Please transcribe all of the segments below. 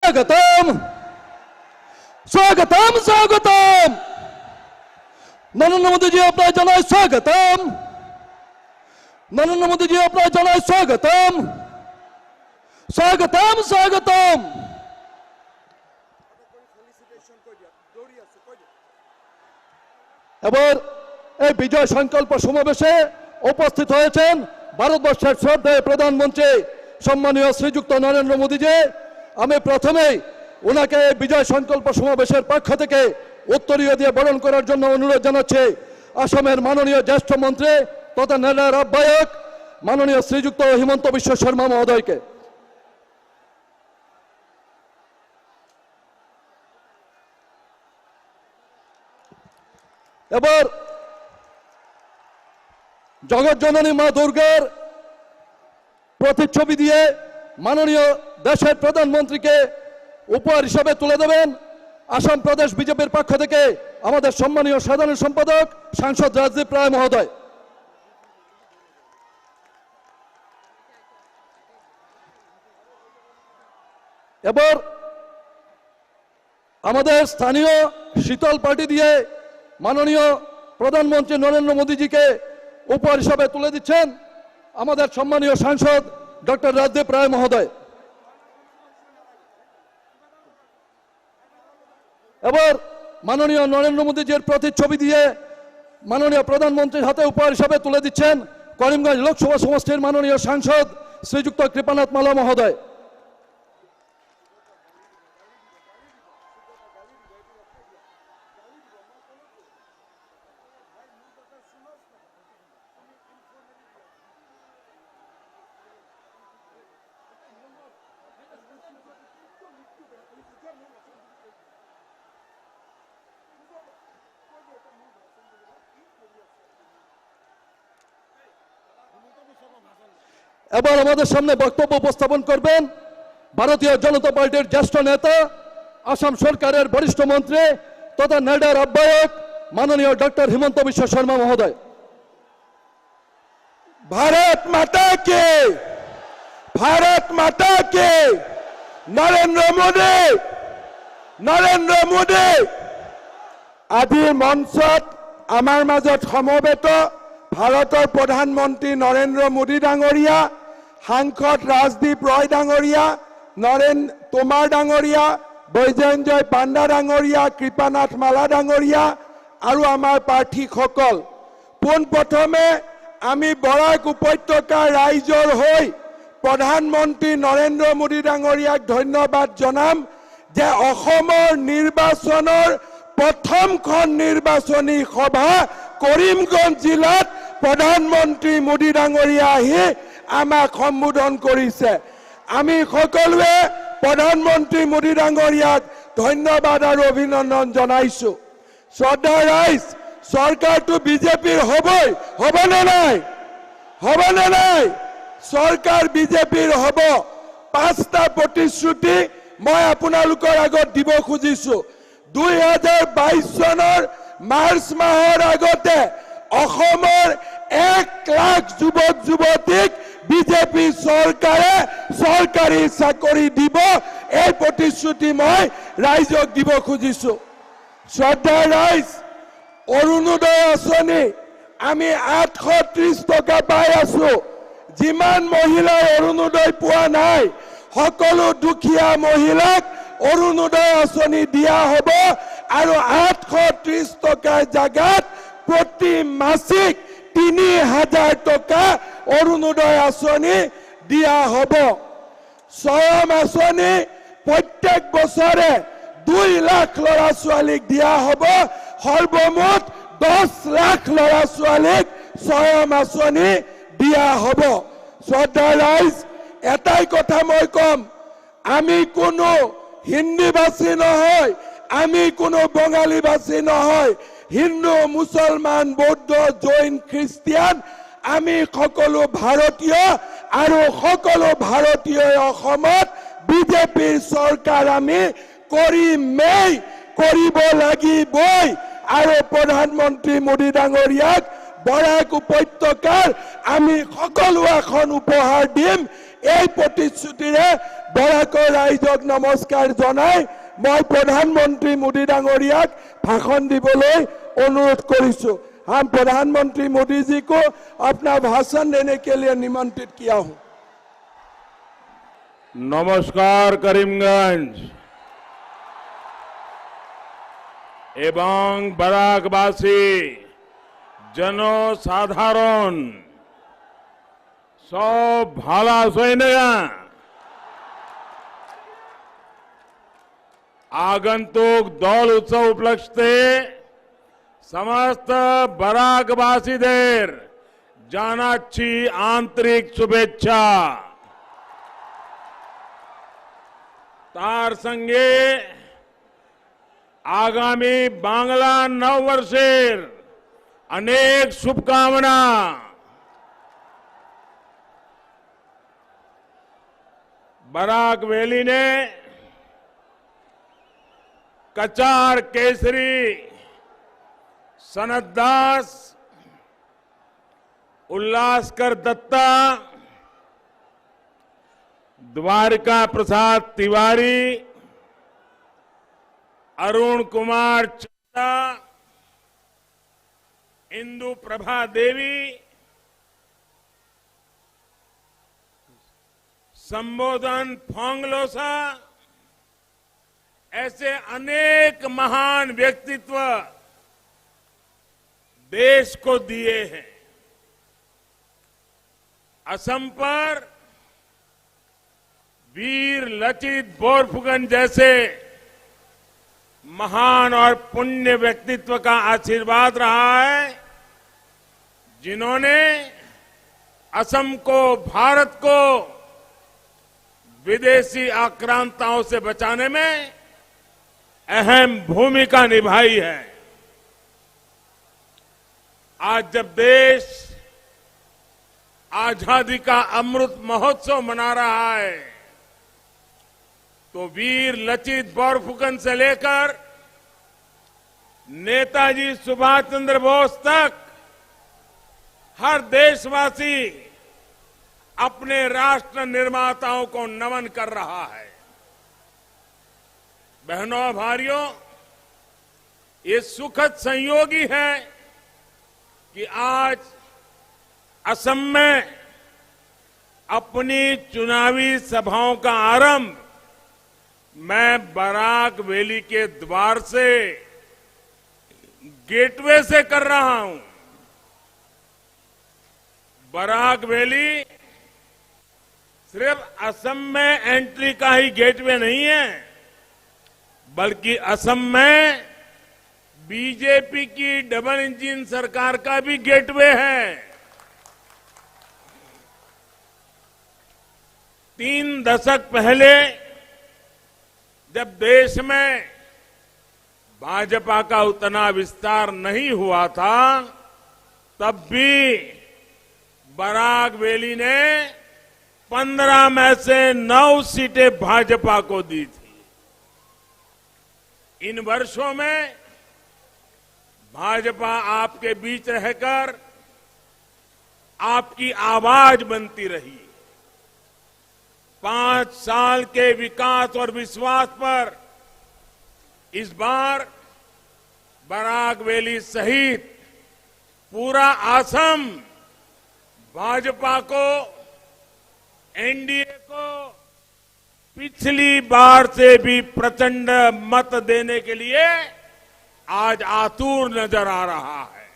स्वागतम स्वागतम स्वागतम नरेंद्र मोदी जी अपना जनाय स्वागतम नरेंद्र मोदी जी अपना जनाय स्वागतम स्वागतम स्वागतम এবার এই বিজয় সংকল্প সমাবেশে উপস্থিত হয়েছেন ভারতবর্ষের শ্রদ্ধেয় প্রধানমন্ত্রী সম্মানীয় শ্রীযুক্ত নরেন্দ্র মোদী জি। আমি প্রথমেই ওনাকে বিজয় সংকল্প সমাবেশের পক্ষ থেকে উত্তরীয় দিয়ে বরণ করার জন্য অনুরোধ জানাচ্ছি আসামের মাননীয় জ্যেষ্ঠ মন্ত্রী তথা নেডার আহ্বায়ক মাননীয় শ্রীযুক্ত হিমন্ত বিশ্ব শর্মা মহোদয়কে। এবার জগৎজননী মা দুর্গার প্রতিচ্ছবি দিয়ে মাননীয় দেশের প্রধানমন্ত্রীকে উপহার হিসেবে তুলে দেবেন আসাম প্রদেশ বিজেপির পক্ষ থেকে আমাদের সম্মানীয় সাধারণ সম্পাদক সাংসদ রাজদীপ রায় মহোদয়। এবার আমাদের স্থানীয় শীতল পার্টি দিয়ে মাননীয় প্রধানমন্ত্রী নরেন্দ্র মোদীজিকে উপহার হিসাবে তুলে দিচ্ছেন আমাদের সম্মানীয় সাংসদ ডক্টর রাজদীপ রায় মহোদয়। এবার মাননীয় নরেন্দ্র মোদীজির প্রতিচ্ছবি দিয়ে মাননীয় প্রধানমন্ত্রীর হাতে উপহার হিসাবে তুলে দিচ্ছেন করিমগঞ্জ লোকসভা সমষ্টির মাননীয় সাংসদ শ্রীযুক্ত কৃপানাথ মালা মহোদয়। এবার আমাদের সামনে বক্তব্য উপস্থাপন করবেন ভারতীয় জনতা পার্টির জ্যেষ্ঠ নেতা আসাম সরকারের বরিষ্ঠ মন্ত্রী তথা নেডার আহ্বায়ক মাননীয় ডক্টর হিমন্ত বিশ্ব শর্মা মহোদয়। भारत माता के नरेंद्र मोदी आदि मंचत आमार मजत समवेत भारतर प्रधानमंत्री नरेंद्र मोदी डांगरिया सांसद राजदीप रॉय डांगरिया नरेंद्र तोमार डांगरिया बैजयंजय पांडा डांगरिया कृपानाथ माला डांगरिया और आमार प्रार्थी सकल पोन प्रथमे आमी बराक उपत्यका राइजर होई प्रधानमंत्री नरेंद्र मोदी डांगरियाक धन्यवाद जनाम जे अहोमर निर्वाचनर प्रथमखन निर्वाचनी सभा करीमगंज जिलात प्रधानमंत्री मोदी डांगरिया आहि आमाक सम्बोधन करिছে। आमी सकलोवे प्रधानमंत्री मोदी डांगरियाक धन्यवाद और अभिनंदन जनाइছো। श्रद्धा राइज सरकार तो बीजेपीर हबने नाई सरकार बीजेपीर हब पाँचटा प्रतिश्रुति मैं आपनालोकर आगत दिब खुजिছো। 2022 सनर मार्च माहर आगते अहोमर 1 लाख युवक युवतीक बीजेपी सरकारे सरकारी चाकरी दिब এই प्रतिश्रुति मैं राइजक दिब खुजिছো। श्रद्धा राइज अरुणोदय आँचनी आमी 830 टका पाई आছো। जिमान महिला अरुणोदय पोৱা নাই সকলো দুখীয়া মহিলাক अरुणोदय आँचनी दिया हब और 830 टकार जगत प्रति मासिक 3000 टका अरुणोदय आँचनी दिया हब। स्वयं आँचनी प्रत्येक बछरे 2 लाख लड़ा छालीक दिया हब सर्वमुठ 10 लाख लड़ा छालीक स्वयं आँचनी दिया हब। श्रद्धा राइज एटाई कथा मैं कम आमी कोनो हिंदी भाषी নহয় आमी कोनो बंगाली भाषी নহয় हिंदू मुसलमान बौद्ध जैन ख्रिस्टियान आमी सकलो भारतीय और सकलो भारतीय बीजेपी सरकार आमी करिमेই करिब लागिबই और प्रधानमंत्री मोदी डांगरियाक बराक उपत्यकार आमी सकलो এখন उपहार दिम এই प्रतिश्रुतिरे বৰাকৰ ৰাইজক নমস্কাৰ জনাই মই প্ৰধানমন্ত্ৰী মোদী ডাঙৰীয়াক ভাষণ দিবলৈ অনুৰোধ কৰিছো। हम प्रधानमंत्री मोदी जी को अपना भाषण देने के लिए निमंत्रित किया हूं। नमस्कार करीमगंज एवं बराकबासी जनसाधारण सब भाला सैनिया आगंतुक दौल उत्सव उपलक्षते समस्त बराकबासीदेर जानाची आंतरिक शुभेच्छा। तार संगे आगामी बांग्ला नववर्षेर अनेक शुभकामना। बराक वैली ने कचार केसरी सनत दास, उल्लासकर दत्ता, द्वारिका प्रसाद तिवारी, अरुण कुमार चड्डा, इंदु प्रभा देवी, संबोधन फोंगलोसा, ऐसे अनेक महान व्यक्तित्व देश को दिए हैं। असम पर वीर लचित बोरफुकन जैसे महान और पुण्य व्यक्तित्व का आशीर्वाद रहा है, जिन्होंने असम को, भारत को विदेशी आक्रांताओं से बचाने में अहम भूमिका निभाई है। आज जब देश आजादी का अमृत महोत्सव मना रहा है, तो वीर लचित बोरफुकन से लेकर नेताजी सुभाष चंद्र बोस तक हर देशवासी अपने राष्ट्र निर्माताओं को नमन कर रहा है। बहनों और भाइयों, ये सुखद संयोग ही है कि आज असम में अपनी चुनावी सभाओं का आरंभ मैं बराक वैली के द्वार से, गेटवे से कर रहा हूं। बराक वैली सिर्फ असम में एंट्री का ही गेटवे नहीं है, बल्कि असम में बीजेपी की डबल इंजन सरकार का भी गेटवे है। 3 दशक पहले जब देश में भाजपा का उतना विस्तार नहीं हुआ था, तब भी बराक वैली ने 15 में से 9 सीटें भाजपा को दी थी। इन वर्षों में भाजपा आपके बीच रहकर आपकी आवाज बनती रही। 5 साल के विकास और विश्वास पर इस बार बराक वैली सहित पूरा असम भाजपा को, एनडीए को पिछली बार से भी प्रचंड मत देने के लिए आज आतुर नजर आ रहा है।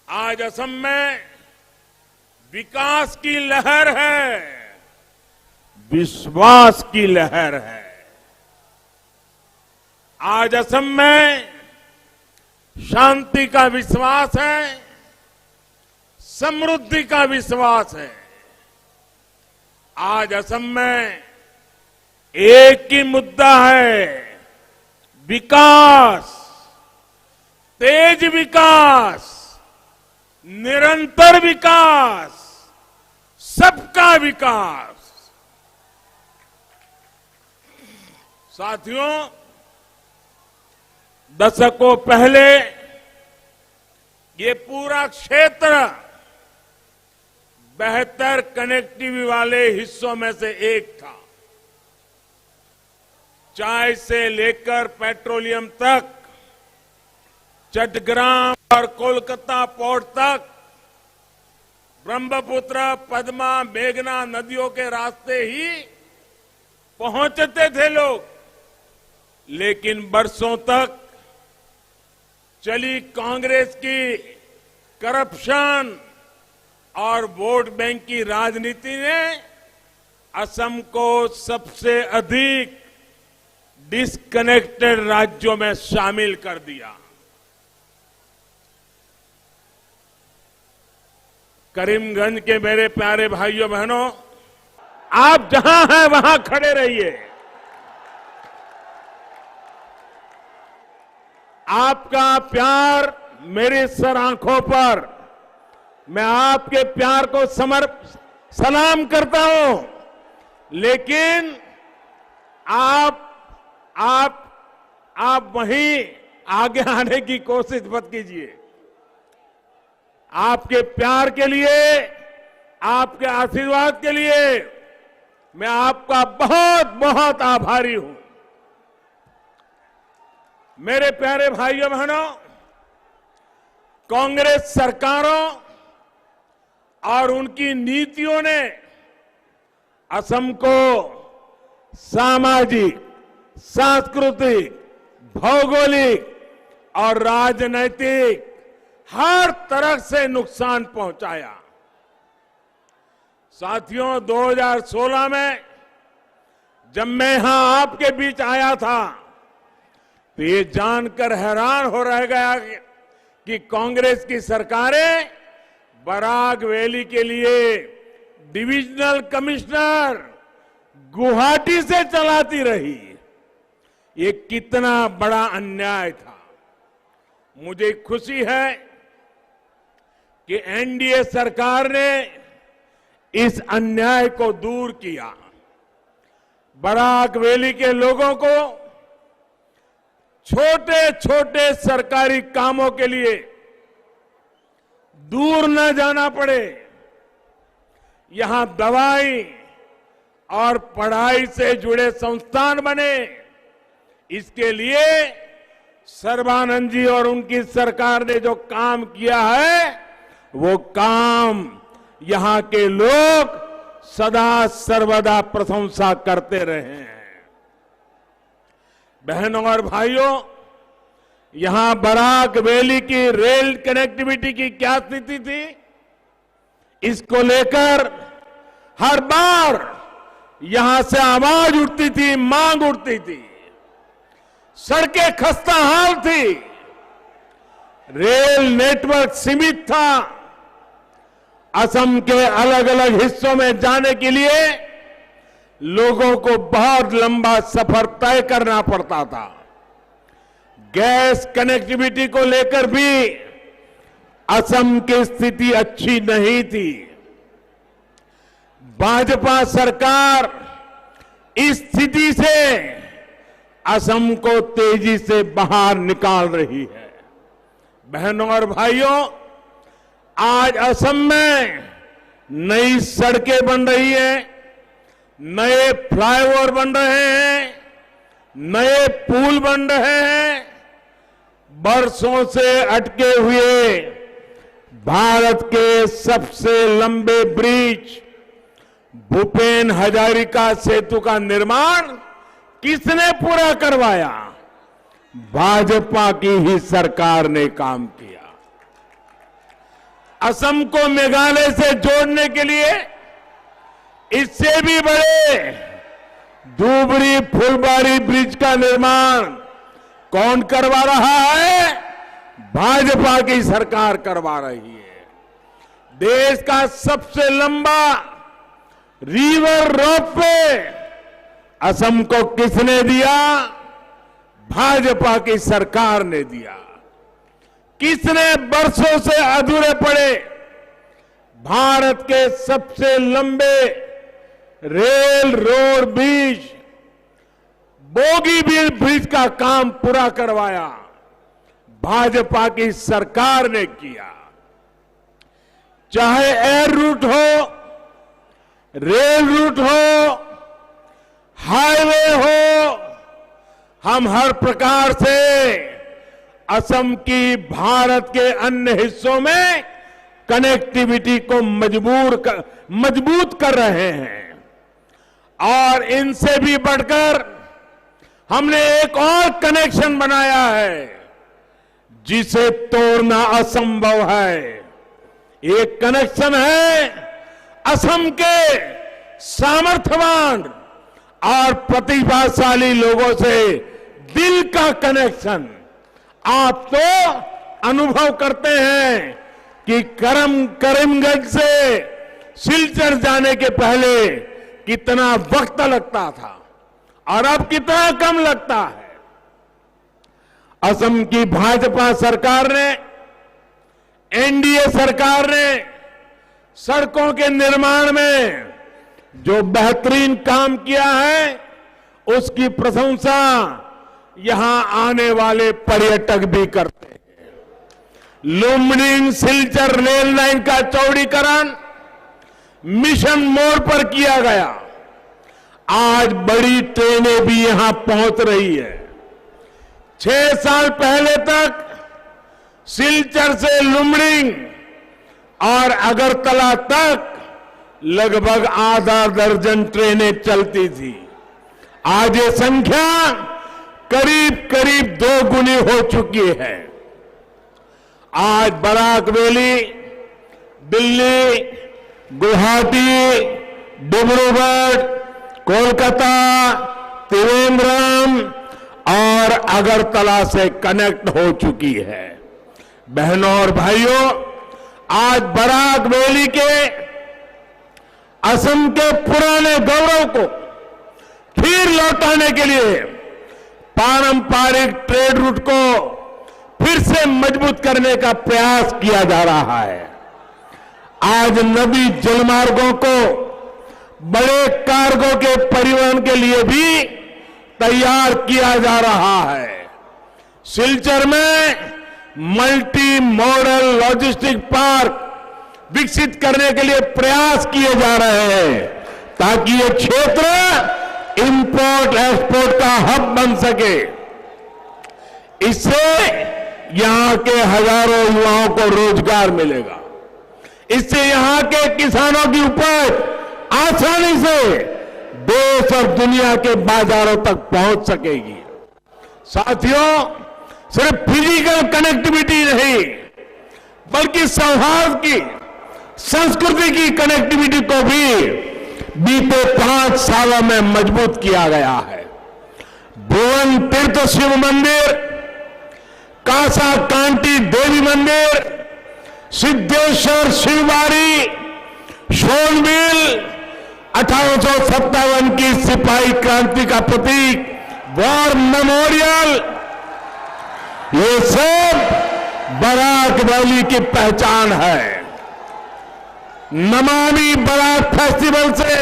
आज असम में विकास की लहर है, विश्वास की लहर है। आज असम में शांति का विश्वास है, समृद्धि का विश्वास है। आज असम में एक ही मुद्दा है, विकास, तेज विकास, निरंतर विकास, सबका विकास। साथियों, दशकों पहले ये पूरा क्षेत्र बेहतर कनेक्टिविटी वाले हिस्सों में से एक था। चाय से लेकर पेट्रोलियम तक, चट्टग्राम और कोलकाता पोर्ट तक, ब्रह्मपुत्र, पद्मा, मेघना नदियों के रास्ते ही पहुंचते थे लोग। लेकिन बरसों तक चली कांग्रेस की करप्शन और वोट बैंक की राजनीति ने असम को सबसे अधिक डिस्कनेक्टेड राज्यों में शामिल कर दिया। करीमगंज के मेरे प्यारे भाइयों बहनों, आप जहां हैं वहां खड़े रहिए। आपका प्यार मेरी सर आंखों पर, मैं आपके प्यार को सलाम करता हूं, लेकिन आप वहीं आगे आने की कोशिश मत कीजिए। आपके प्यार के लिए, आपके आशीर्वाद के लिए मैं आपका बहुत बहुत आभारी हूं। मेरे प्यारे भाइयों बहनों, कांग्रेस सरकारों और उनकी नीतियों ने असम को सामाजिक, सांस्कृतिक, भौगोलिक और राजनैतिक हर तरह से नुकसान पहुंचाया। साथियों, 2016 में जब मैं यहां आपके बीच आया था तो ये जानकर हैरान हो रह गया कि कांग्रेस की सरकारें बराक वैली के लिए डिविजनल कमिश्नर गुवाहाटी से चलाती रही। ये कितना बड़ा अन्याय था। मुझे खुशी है कि एनडीए सरकार ने इस अन्याय को दूर किया। बराक वैली के लोगों को छोटे छोटे सरकारी कामों के लिए दूर न जाना पड़े। यहां दवाई और पढ़ाई से जुड़े संस्थान बने। इसके लिए सर्बानंद जी और उनकी सरकार ने जो काम किया है, वो काम यहां के लोग सदा सर्वदा प्रशंसा करते रहे हैं। बहनों और भाइयों, यहां बराक वैली की रेल कनेक्टिविटी की क्या स्थिति थी, इसको लेकर हर बार यहां से आवाज उठती थी, मांग उठती थी। सड़कें खस्ता हाल थी, रेल नेटवर्क सीमित था। असम के अलग अलग हिस्सों में जाने के लिए लोगों को बहुत लंबा सफर तय करना पड़ता था। गैस कनेक्टिविटी को लेकर भी असम की स्थिति अच्छी नहीं थी। भाजपा सरकार इस स्थिति से असम को तेजी से बाहर निकाल रही है। बहनों और भाइयों, आज असम में नई सड़कें बन रही हैं, नए फ्लाईओवर बन रहे हैं, नए पुल बन रहे हैं। बरसों से अटके हुए भारत के सबसे लंबे ब्रिज भूपेन हजारिका सेतु का निर्माण किसने पूरा करवाया? भाजपा की ही सरकार ने काम किया। असम को मेघालय से जोड़ने के लिए इससे भी बड़े धुबरी फुलबारी ब्रिज का निर्माण कौन करवा रहा है? भाजपा की सरकार करवा रही है। देश का सबसे लंबा रिवर रोपवे असम को किसने दिया? भाजपा की सरकार ने दिया। किसने बरसों से अधूरे पड़े भारत के सबसे लंबे rail road bridge Bogibeel bridge का काम पूरा करवाया? भाजपा की सरकार ने किया। चाहे एयर रूट हो, रेल रूट हो, हाईवे हो, हम हर प्रकार से असम की भारत के अन्य हिस्सों में कनेक्टिविटी को मजबूत कर रहे हैं। और इनसे भी बढ़कर हमने एक और कनेक्शन बनाया है जिसे तोड़ना असंभव है। एक कनेक्शन है असम के सामर्थ्यवान और प्रतिभाशाली लोगों से दिल का कनेक्शन। आप तो अनुभव करते हैं कि करीमगंज से सिलचर जाने के पहले कितना वक्त लगता था और अब कितना कम लगता है। असम की भाजपा सरकार ने, एनडीए सरकार ने सड़कों के निर्माण में जो बेहतरीन काम किया है उसकी प्रशंसा यहां आने वाले पर्यटक भी करते हैं। लुम्बिनी सिलचर रेल लाइन का चौड़ीकरण मिशन मोड पर किया गया। आज बड़ी ट्रेनें भी यहां पहुंच रही है। 6 साल पहले तक सिलचर से लुम्बिनी और अगरतला तक लगभग आधा दर्जन ट्रेनें चलती थी। आज ये संख्या करीब करीब 2 गुनी हो चुकी है। आज बराक वैली, दिल्ली, गुवाहाटी, डिब्रूगढ़, कोलकाता, त्रिवेंद्रम और अगरतला से कनेक्ट हो चुकी है। बहनों और भाइयों, आज बराक वैली के असम के पुराने गौरव को फिर लौटाने के लिए पारंपरिक ट्रेड रूट को फिर से मजबूत करने का प्रयास किया जा रहा है। आज नदी जलमार्गों को बड़े कार्गो के परिवहन के लिए भी तैयार किया जा रहा है। सिलचर में मल्टी मॉडल लॉजिस्टिक पार्क विकसित करने के लिए प्रयास किए जा रहे हैं ताकि ये क्षेत्र इंपोर्ट एक्सपोर्ट का हब बन सके। इससे यहां के हजारों युवाओं को रोजगार मिलेगा। इससे यहां के किसानों की उपज आसानी से देश और दुनिया के बाजारों तक पहुंच सकेगी। साथियों, सिर्फ फिजिकल कनेक्टिविटी नहीं बल्कि सौहार्द की, संस्कृति की कनेक्टिविटी को भी बीते 5 सालों में मजबूत किया गया है। भुवन तीर्थ शिव मंदिर, कासा कांटी देवी मंदिर, सिद्धेश्वर शिवबाड़ी, शोनबिल, 1857 की सिपाही क्रांति का प्रतीक वॉर मेमोरियल, ये सब बराक वैली की पहचान है। नमामि बराक फेस्टिवल से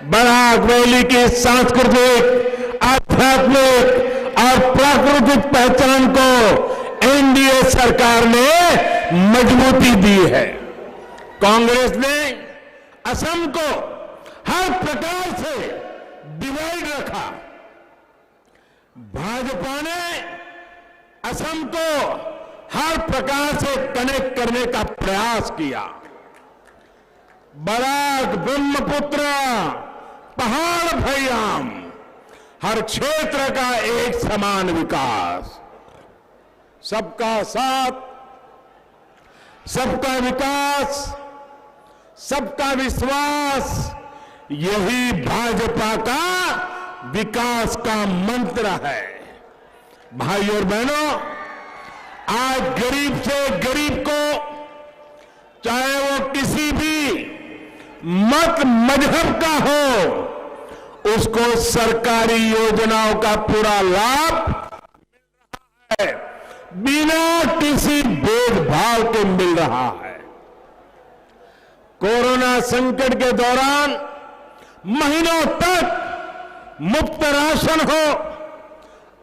बराक वैली की सांस्कृतिक, आध्यात्मिक और प्राकृतिक पहचान को एनडीए सरकार ने मजबूती दी है। कांग्रेस ने असम को हर प्रकार से डिवाइड रखा। भाजपा ने असम को हर प्रकार से कनेक्ट करने का प्रयास किया। बराक, ब्रह्मपुत्र, पहाड़ भैयाम, हर क्षेत्र का एक समान विकास, सबका साथ, सबका विकास, सबका विश्वास, यही भाजपा का विकास का मंत्र है। भाइयों और बहनों, आज गरीब से गरीब को, चाहे वो किसी भी मत मजहब का हो, उसको सरकारी योजनाओं का पूरा लाभ मिल रहा है, बिना किसी भेदभाव के मिल रहा है। कोरोना संकट के दौरान महीनों तक मुफ्त राशन हो,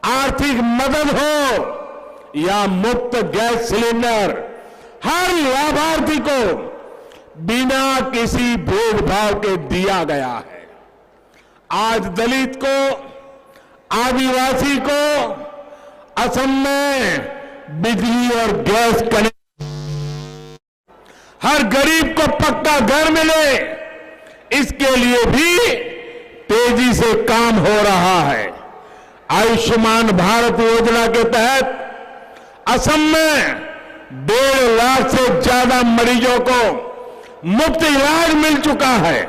आर्थिक मदद हो या मुफ्त गैस सिलेंडर, हर लाभार्थी को बिना किसी भेदभाव के दिया गया है। आज दलित को, आदिवासी को असम में बिजली और गैस कनेक्शन, हर गरीब को पक्का घर मिले, इसके लिए भी तेजी से काम हो रहा है। आयुष्मान भारत योजना के तहत असम में 1.5 लाख से ज्यादा मरीजों को मुफ्त इलाज मिल चुका है।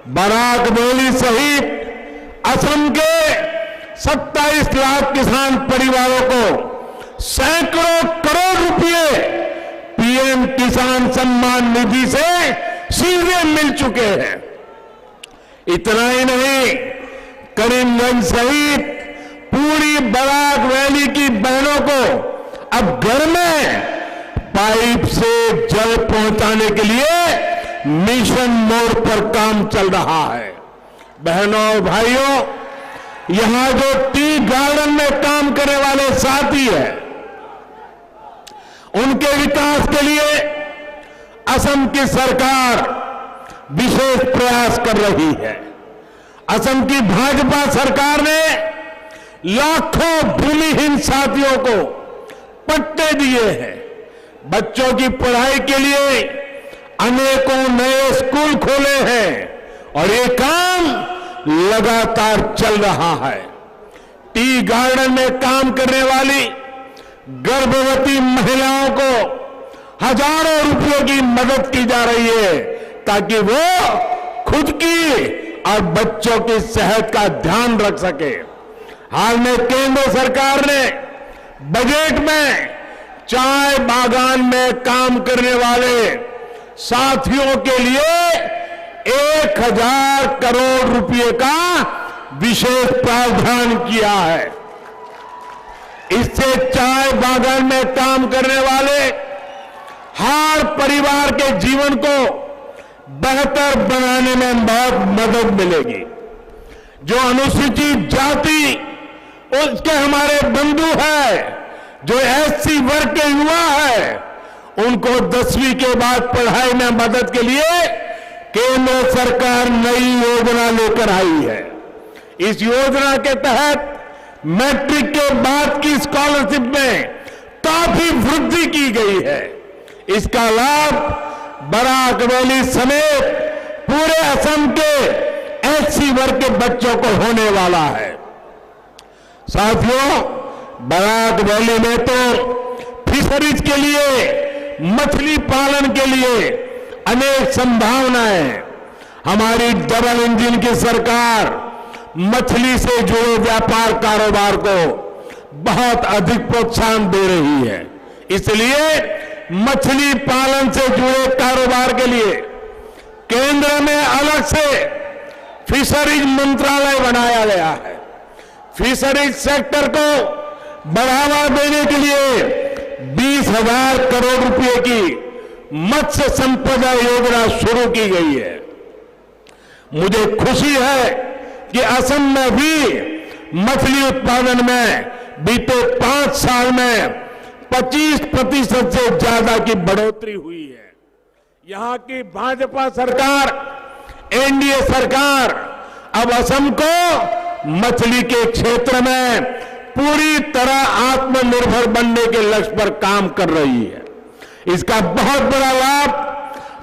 बराक वैली सहित असम के 27 लाख किसान परिवारों को सैकड़ों करोड़ रुपए पीएम किसान सम्मान निधि से सीधे मिल चुके हैं। इतना ही नहीं, करीमगंज सहित पूरी बराक वैली की बहनों को अब घर में पाइप से जल पहुंचाने के लिए मिशन मोड पर काम चल रहा है। बहनों और भाइयों, यहां जो टी गार्डन में काम करने वाले साथी हैं, उनके विकास के लिए असम की सरकार विशेष प्रयास कर रही है। असम की भाजपा सरकार ने लाखों भूमिहीन साथियों को पट्टे दिए हैं। बच्चों की पढ़ाई के लिए अनेकों नए स्कूल खोले हैं और ये काम लगातार चल रहा है। टी गार्डन में काम करने वाली गर्भवती महिलाओं को हजारों रुपयों की मदद की जा रही है ताकि वो खुद की और बच्चों की सेहत का ध्यान रख सके। हाल में केंद्र सरकार ने बजट में चाय बागान में काम करने वाले साथियों के लिए 1000 करोड़ रुपए का विशेष प्रावधान किया है। इससे चाय बागान में काम करने वाले हर परिवार के जीवन को बेहतर बनाने में बहुत मदद मिलेगी। जो अनुसूचित जाति उसके हमारे बंधु हैं, जो एससी वर्ग के युवा हैं, उनको 10वीं के बाद पढ़ाई में मदद के लिए केंद्र सरकार नई योजना लेकर आई है। इस योजना के तहत मैट्रिक के बाद की स्कॉलरशिप में काफी वृद्धि की गई है। इसका लाभ बराक वैली समेत पूरे असम के एससी वर्ग के बच्चों को होने वाला है। साथियों, बराक वैली में तो फिशरीज के लिए, मछली पालन के लिए अनेक संभावनाएं हैं। हमारी डबल इंजन की सरकार मछली से जुड़े व्यापार कारोबार को बहुत अधिक प्रोत्साहन दे रही है। इसलिए मछली पालन से जुड़े कारोबार के लिए केंद्र में अलग से फिशरीज मंत्रालय बनाया गया है। फिशरीज सेक्टर को बढ़ावा देने के लिए 20,000 करोड़ रुपए की मत्स्य संपदा योजना शुरू की गई है। मुझे खुशी है कि असम में भी मछली उत्पादन में बीते 5 साल में 25% से ज्यादा की बढ़ोतरी हुई है। यहां की भाजपा सरकार, एनडीए सरकार अब असम को मछली के क्षेत्र में पूरी तरह आत्मनिर्भर बनने के लक्ष्य पर काम कर रही है। इसका बहुत बड़ा लाभ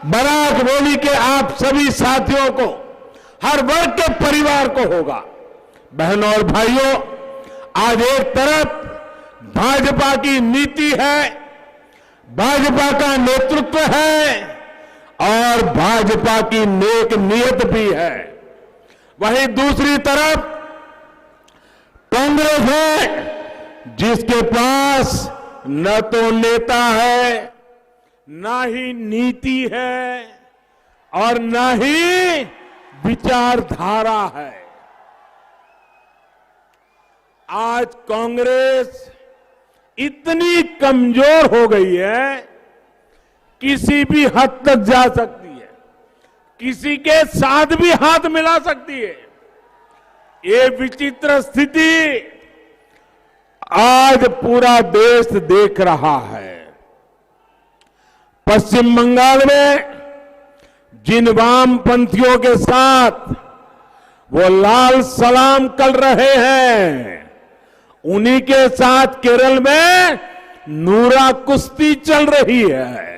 बराक वैली के आप सभी साथियों को, हर वर्ग के परिवार को होगा। बहनों और भाइयों, आज एक तरफ भाजपा की नीति है, भाजपा का नेतृत्व है और भाजपा की नेक नीयत भी है। वहीं दूसरी तरफ कांग्रेस है, जिसके पास न तो नेता है, ना ही नीति है और न ही विचारधारा है। आज कांग्रेस इतनी कमजोर हो गई है, किसी भी हद तक जा सकती है, किसी के साथ भी हाथ मिला सकती है। ये विचित्र स्थिति आज पूरा देश देख रहा है। पश्चिम बंगाल में जिन वामपंथियों के साथ वो लाल सलाम कर रहे हैं, उन्हीं के साथ केरल में नूरा कुश्ती चल रही है।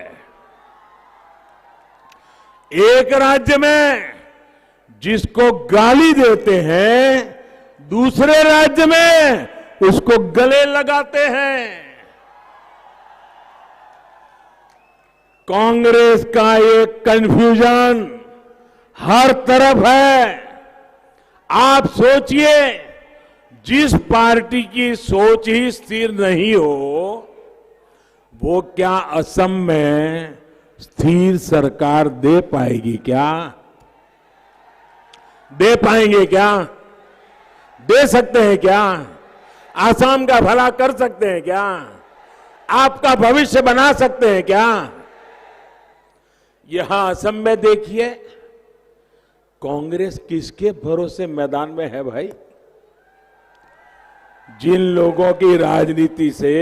एक राज्य में जिसको गाली देते हैं, दूसरे राज्य में उसको गले लगाते हैं। कांग्रेस का ये कंफ्यूजन हर तरफ है। आप सोचिए, जिस पार्टी की सोच ही स्थिर नहीं हो, वो क्या असम में स्थिर सरकार दे पाएगी? क्या दे पाएंगे? क्या दे सकते हैं? क्या आसाम का भला कर सकते हैं? क्या आपका भविष्य बना सकते हैं? क्या यहां असम में देखिए, कांग्रेस किसके भरोसे मैदान में है भाई? जिन लोगों की राजनीति से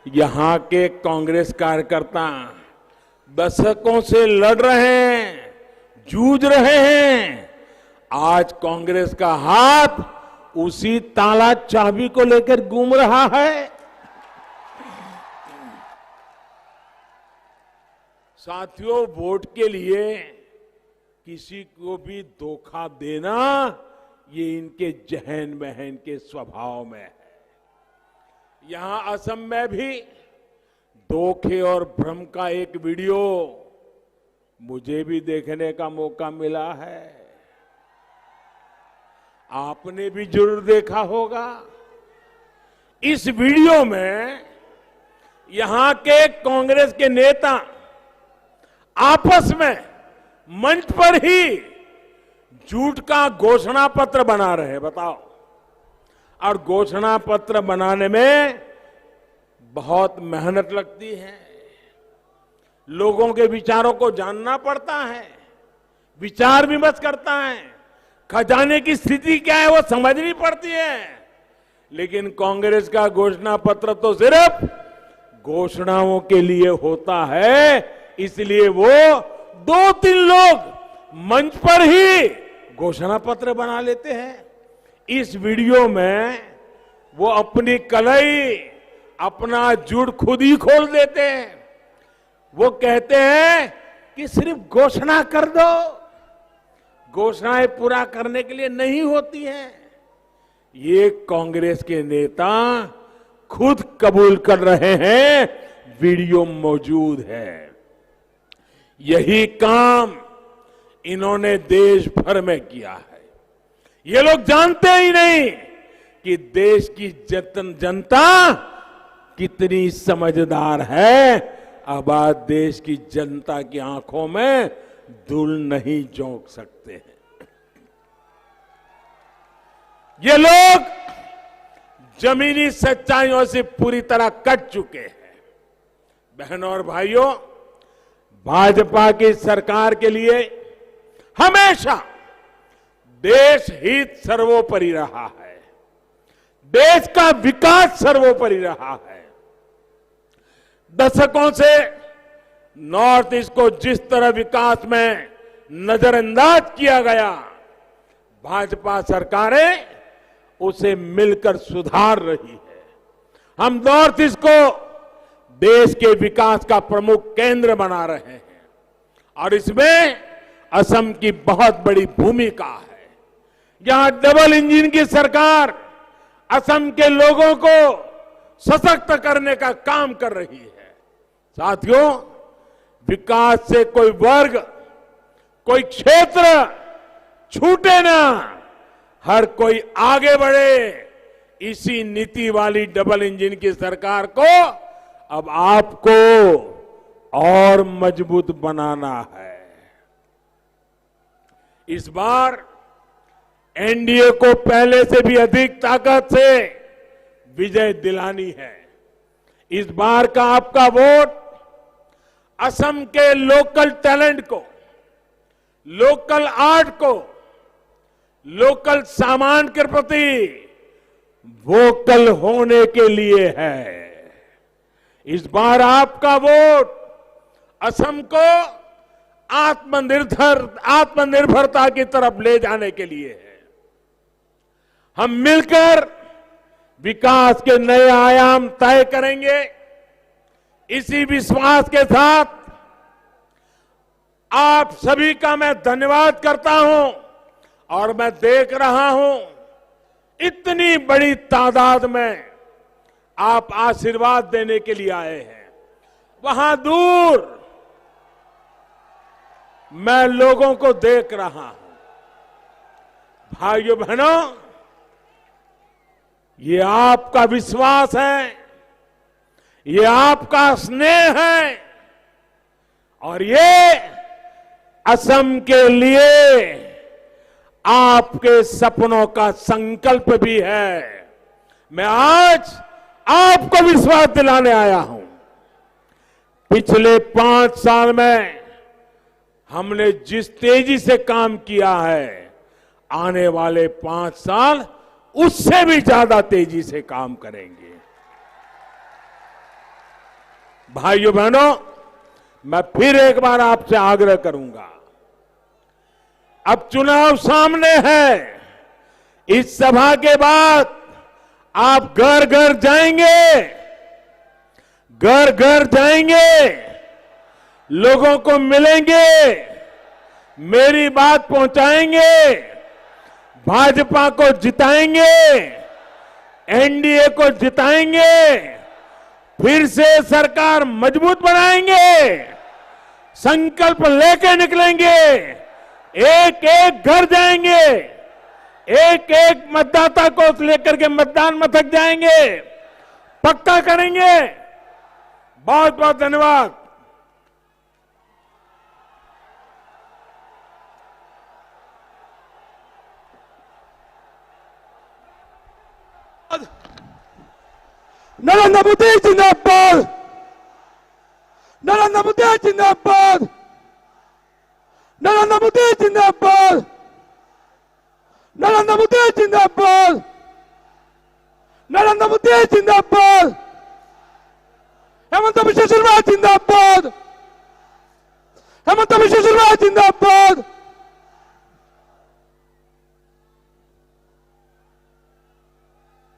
यहां के कांग्रेस कार्यकर्ता दशकों से लड़ रहे हैं, जूझ रहे हैं, आज कांग्रेस का हाथ उसी ताला चाबी को लेकर घूम रहा है। साथियों, वोट के लिए किसी को भी धोखा देना ये इनके जहन में है, इनके स्वभाव में है। यहां असम में भी धोखे और भ्रम का एक वीडियो मुझे भी देखने का मौका मिला है। आपने भी जरूर देखा होगा। इस वीडियो में यहां के कांग्रेस के नेता आपस में मंच पर ही झूठ का घोषणा पत्र बना रहे हैं। बताओ, और घोषणा पत्र बनाने में बहुत मेहनत लगती है। लोगों के विचारों को जानना पड़ता है, विचार विमर्श करता है, खजाने की स्थिति क्या है वो समझनी पड़ती है। लेकिन कांग्रेस का घोषणा पत्र तो सिर्फ घोषणाओं के लिए होता है, इसलिए वो 2-3 लोग मंच पर ही घोषणा पत्र बना लेते हैं। इस वीडियो में वो अपनी कलई, अपना जुड़ खुद ही खोल देते हैं। वो कहते हैं कि सिर्फ घोषणा कर दो, घोषणाएं पूरा करने के लिए नहीं होती हैं। ये कांग्रेस के नेता खुद कबूल कर रहे हैं, वीडियो मौजूद है। यही काम इन्होंने देश भर में किया है। ये लोग जानते ही नहीं कि देश की जनता कितनी समझदार है। अब आज देश की जनता की आंखों में धूल नहीं झोंक सकते हैं। ये लोग जमीनी सच्चाइयों से पूरी तरह कट चुके हैं। बहनों और भाइयों, भाजपा की सरकार के लिए हमेशा देश हित सर्वोपरि रहा है, देश का विकास सर्वोपरि रहा है। दशकों से नॉर्थ ईस्ट को जिस तरह विकास में नजरअंदाज किया गया, भाजपा सरकारें उसे मिलकर सुधार रही है। हम नॉर्थ ईस्ट को देश के विकास का प्रमुख केंद्र बना रहे हैं और इसमें असम की बहुत बड़ी भूमिका है। यहां डबल इंजन की सरकार असम के लोगों को सशक्त करने का काम कर रही है। साथियों, विकास से कोई वर्ग, कोई क्षेत्र छूटे ना, हर कोई आगे बढ़े। इसी नीति वाली डबल इंजन की सरकार को अब आपको और मजबूत बनाना है। इस बार एनडीए को पहले से भी अधिक ताकत से विजय दिलानी है। इस बार का आपका वोट असम के लोकल टैलेंट को, लोकल आर्ट को, लोकल सामान के प्रति वोकल होने के लिए है। इस बार आपका वोट असम को आत्मनिर्भरता की तरफ ले जाने के लिए है। हम मिलकर विकास के नए आयाम तय करेंगे। इसी विश्वास के साथ आप सभी का मैं धन्यवाद करता हूं और मैं देख रहा हूं इतनी बड़ी तादाद में आप आशीर्वाद देने के लिए आए हैं। वहां दूर मैं लोगों को देख रहा हूं। भाइयों बहनों, ये आपका विश्वास है, ये आपका स्नेह है और ये असम के लिए आपके सपनों का संकल्प भी है। मैं आज आपको विश्वास दिलाने आया हूं। पिछले 5 साल में हमने जिस तेजी से काम किया है, आने वाले 5 साल उससे भी ज्यादा तेजी से काम करेंगे। भाइयों बहनों, मैं फिर एक बार आपसे आग्रह करूंगा, अब चुनाव सामने है। इस सभा के बाद आप घर घर जाएंगे, घर घर जाएंगे, लोगों को मिलेंगे, मेरी बात पहुंचाएंगे, भाजपा को जिताएंगे, एनडीए को जिताएंगे, फिर से सरकार मजबूत बनाएंगे, संकल्प लेके निकलेंगे, एक एक घर जाएंगे, एक एक मतदाता को लेकर के मतदान मथक जाएंगे, पक्का करेंगे। बहुत बहुत धन्यवाद। नरेंद्र मोदी जिंदाबाद, नरेंद्र मोदी जिंदाबाद, नरेंद्र मोदी जिंदाबाद, नरेंद्र मोदी जिंदाबाद, नरेंद्र मोदी जिंदाबाद, हेमंत बिश्व शर्मा जिंदाबाद, हेमंत बिश्व शर्मा जिंदाबाद।